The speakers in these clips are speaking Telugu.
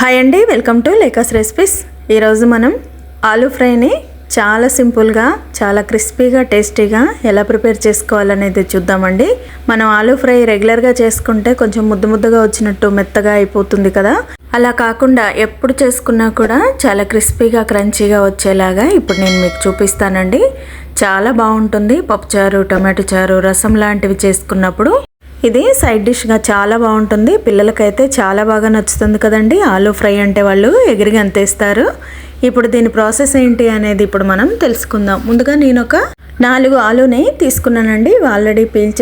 హాయ్ అండి, వెల్కమ్ టు లేకాస్ రెసిపీస్. ఈరోజు మనం ఆలూ ఫ్రైని చాలా సింపుల్గా, చాలా క్రిస్పీగా, టేస్టీగా ఎలా ప్రిపేర్ చేసుకోవాలనేది చూద్దామండి. మనం ఆలూ ఫ్రై రెగ్యులర్గా చేసుకుంటే కొంచెం ముద్దగా వచ్చినట్టు మెత్తగా అయిపోతుంది కదా. అలా కాకుండా ఎప్పుడు చేసుకున్నా కూడా చాలా క్రిస్పీగా, క్రంచీగా వచ్చేలాగా ఇప్పుడు నేను మీకు చూపిస్తానండి. చాలా బాగుంటుంది. పప్పుచారు, టమాటో చారు, రసం లాంటివి చేసుకున్నప్పుడు ఇది సైడ్ డిష్గా చాలా బాగుంటుంది. పిల్లలకైతే చాలా బాగా నచ్చుతుంది కదండి. ఆలూ ఫ్రై అంటే వాళ్ళు ఎగిరిగా అంతేస్తారు. ఇప్పుడు దీని ప్రాసెస్ ఏంటి అనేది ఇప్పుడు మనం తెలుసుకుందాం. ముందుగా నేను ఒక 4 ఆలూని తీసుకున్నానండి. ఆల్రెడీ పీల్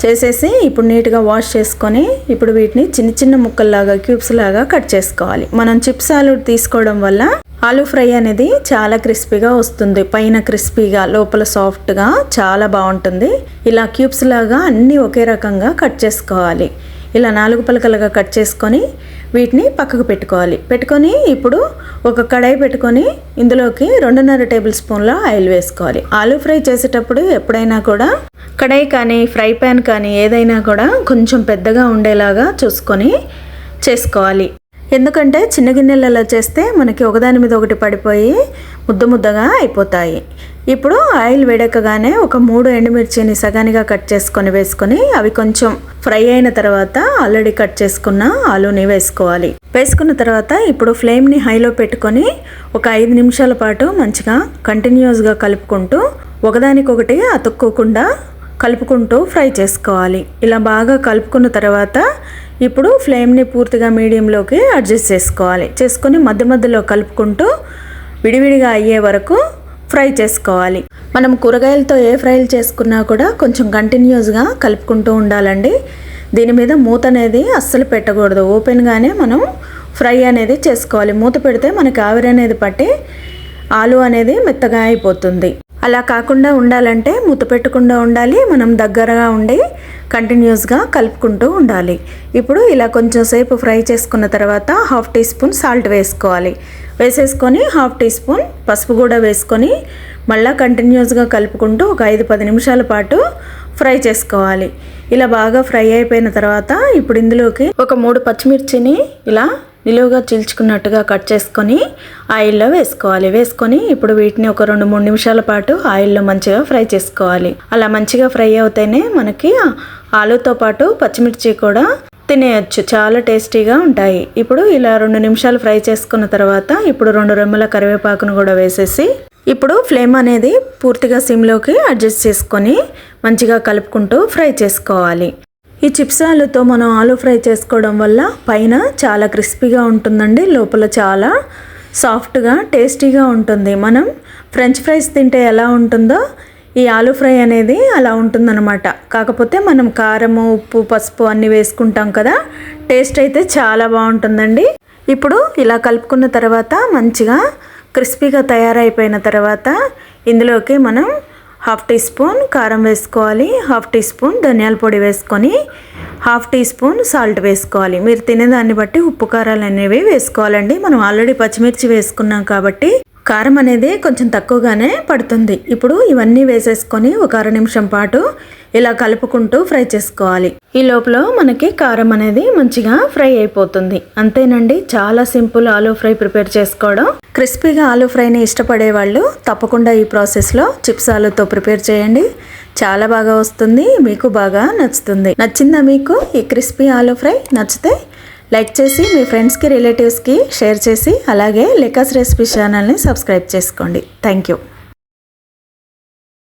చేసేసి ఇప్పుడు నీట్గా వాష్ చేసుకొని ఇప్పుడు వీటిని చిన్న ముక్కల్లాగా, క్యూబ్స్ లాగా కట్ చేసుకోవాలి. మనం చిప్స్ ఆలూ తీసుకోవడం వల్ల ఆలూ ఫ్రై అనేది చాలా క్రిస్పీగా వస్తుంది. పైన క్రిస్పీగా, లోపల సాఫ్ట్గా చాలా బాగుంటుంది. ఇలా క్యూబ్స్ లాగా అన్నీ ఒకే రకంగా కట్ చేసుకోవాలి. ఇలా 4 పలకలుగా కట్ చేసుకొని వీటిని పక్కకు పెట్టుకొని ఇప్పుడు ఒక కడాయి పెట్టుకొని ఇందులోకి 2.5 టేబుల్ స్పూన్ల ఆయిల్ వేసుకోవాలి. ఆలూ ఫ్రై చేసేటప్పుడు ఎప్పుడైనా కూడా కడాయి కానీ, ఫ్రై ప్యాన్ కానీ ఏదైనా కూడా కొంచెం పెద్దగా ఉండేలాగా చూసుకొని చేసుకోవాలి. ఎందుకంటే చిన్న గిన్నెలలో చేస్తే మనకి ఒకదాని మీద ఒకటి పడిపోయి ముద్దగా అయిపోతాయి. ఇప్పుడు ఆయిల్ వేడెక్కగానే ఒక 3 ఎండుమిర్చిని సగానిగా కట్ చేసుకొని వేసుకొని అవి కొంచెం ఫ్రై అయిన తర్వాత ఆల్రెడీ కట్ చేసుకున్న ఆలూని వేసుకోవాలి. వేసుకున్న తర్వాత ఇప్పుడు ఫ్లేమ్ని హైలో పెట్టుకొని ఒక 5 నిమిషాల పాటు మంచిగా కంటిన్యూస్గా కలుపుకుంటూ ఒకదానికొకటి అతుక్కోకుండా కలుపుకుంటూ ఫ్రై చేసుకోవాలి. ఇలా బాగా కలుపుకున్న తర్వాత ఇప్పుడు ఫ్లేమ్ని పూర్తిగా మీడియంలోకి అడ్జస్ట్ చేసుకొని మధ్యలో కలుపుకుంటూ విడివిడిగా అయ్యే వరకు ఫ్రై చేసుకోవాలి. మనం కూరగాయలతో ఏ ఫ్రైలు చేసుకున్నా కూడా కొంచెం కంటిన్యూస్గా కలుపుకుంటూ ఉండాలండి. దీని మీద మూత అనేది అస్సలు పెట్టకూడదు. ఓపెన్గానే మనం ఫ్రై అనేది చేసుకోవాలి. మూత పెడితే మనకి ఆవిరి అనేది పట్టి ఆలు అనేది మెత్తగా అయిపోతుంది. అలా కాకుండా ఉండాలంటే మూత పెట్టకుండా ఉండాలి. మనం దగ్గరగా ఉండి కంటిన్యూస్గా కలుపుకుంటూ ఉండాలి. ఇప్పుడు ఇలా కొంచెం సేపు ఫ్రై చేసుకున్న తర్వాత 1/2 టీ స్పూన్ సాల్ట్ వేసేసుకొని 1/2 టీ స్పూన్ పసుపు కూడా వేసుకొని మళ్ళీ కంటిన్యూస్గా కలుపుకుంటూ ఒక 5-10 నిమిషాల పాటు ఫ్రై చేసుకోవాలి. ఇలా బాగా ఫ్రై అయిపోయిన తర్వాత ఇప్పుడు ఇందులోకి ఒక 3 పచ్చిమిర్చిని ఇలా నిలువుగా చీల్చుకున్నట్టుగా కట్ చేసుకొని ఆయిల్లో వేసుకొని ఇప్పుడు వీటిని ఒక 2-3 నిమిషాల పాటు ఆయిల్లో మంచిగా ఫ్రై చేసుకోవాలి. అలా మంచిగా ఫ్రై అవుతేనే మనకి ఆలూతో పాటు పచ్చిమిర్చి కూడా తినేయచ్చు. చాలా టేస్టీగా ఉంటాయి. ఇప్పుడు ఇలా 2 నిమిషాలు ఫ్రై చేసుకున్న తర్వాత ఇప్పుడు 2 రెమ్మల కరివేపాకును కూడా వేసేసి ఇప్పుడు ఫ్లేమ్ అనేది పూర్తిగా సిమ్లోకి అడ్జస్ట్ చేసుకొని మంచిగా కలుపుకుంటూ ఫ్రై చేసుకోవాలి. ఈ చిప్స్ ఆలూతో మనం ఆలూ ఫ్రై చేసుకోవడం వల్ల పైన చాలా క్రిస్పీగా ఉంటుందండి, లోపల చాలా సాఫ్ట్గా, టేస్టీగా ఉంటుంది. మనం ఫ్రెంచ్ ఫ్రైస్ తింటే ఎలా ఉంటుందో ఈ ఆలూ ఫ్రై అనేది అలా ఉంటుందన్నమాట. కాకపోతే మనం కారము, ఉప్పు, పసుపు అన్నీ వేసుకుంటాం కదా. టేస్ట్ అయితే చాలా బాగుంటుందండి. ఇప్పుడు ఇలా కలుపుకున్న తర్వాత మంచిగా క్రిస్పీగా తయారైపోయిన తర్వాత ఇందులోకి మనం 1/2 టీ స్పూన్ కారం వేసుకోవాలి. 1/2 టీ స్పూన్ ధనియాల పొడి వేసుకొని 1/2 టీ స్పూన్ సాల్ట్ వేసుకోవాలి. మీరు తినేదాన్ని బట్టి ఉప్పు కారాలు అనేవి వేసుకోవాలండి. మనం ఆల్రెడీ పచ్చిమిర్చి వేసుకున్నాం కాబట్టి కారం అనేది కొంచెం తక్కువగానే పడుతుంది. ఇప్పుడు ఇవన్నీ వేసేసుకొని ఒక 1/2 నిమిషం పాటు ఇలా కలుపుకుంటూ ఫ్రై చేసుకోవాలి. ఈ లోపల మనకి కారం అనేది మంచిగా ఫ్రై అయిపోతుంది. అంతేనండి, చాలా సింపుల్ ఆలూ ఫ్రై ప్రిపేర్ చేసుకోవడం. క్రిస్పీగా ఆలూ ఫ్రైని ఇష్టపడే వాళ్ళు తప్పకుండా ఈ ప్రాసెస్లో చిప్స్ ఆలూతో ప్రిపేర్ చేయండి. చాలా బాగా వస్తుంది, మీకు బాగా నచ్చుతుంది. నచ్చిందా మీకు ఈ క్రిస్పీ ఆలూ ఫ్రై? నచ్చితే లైక్ చేసి మీ ఫ్రెండ్స్కి, రిలేటివ్స్కి షేర్ చేసి అలాగే లేకాస్ రెసిపీ ఛానల్ని సబ్స్క్రైబ్ చేసుకోండి. Thank you.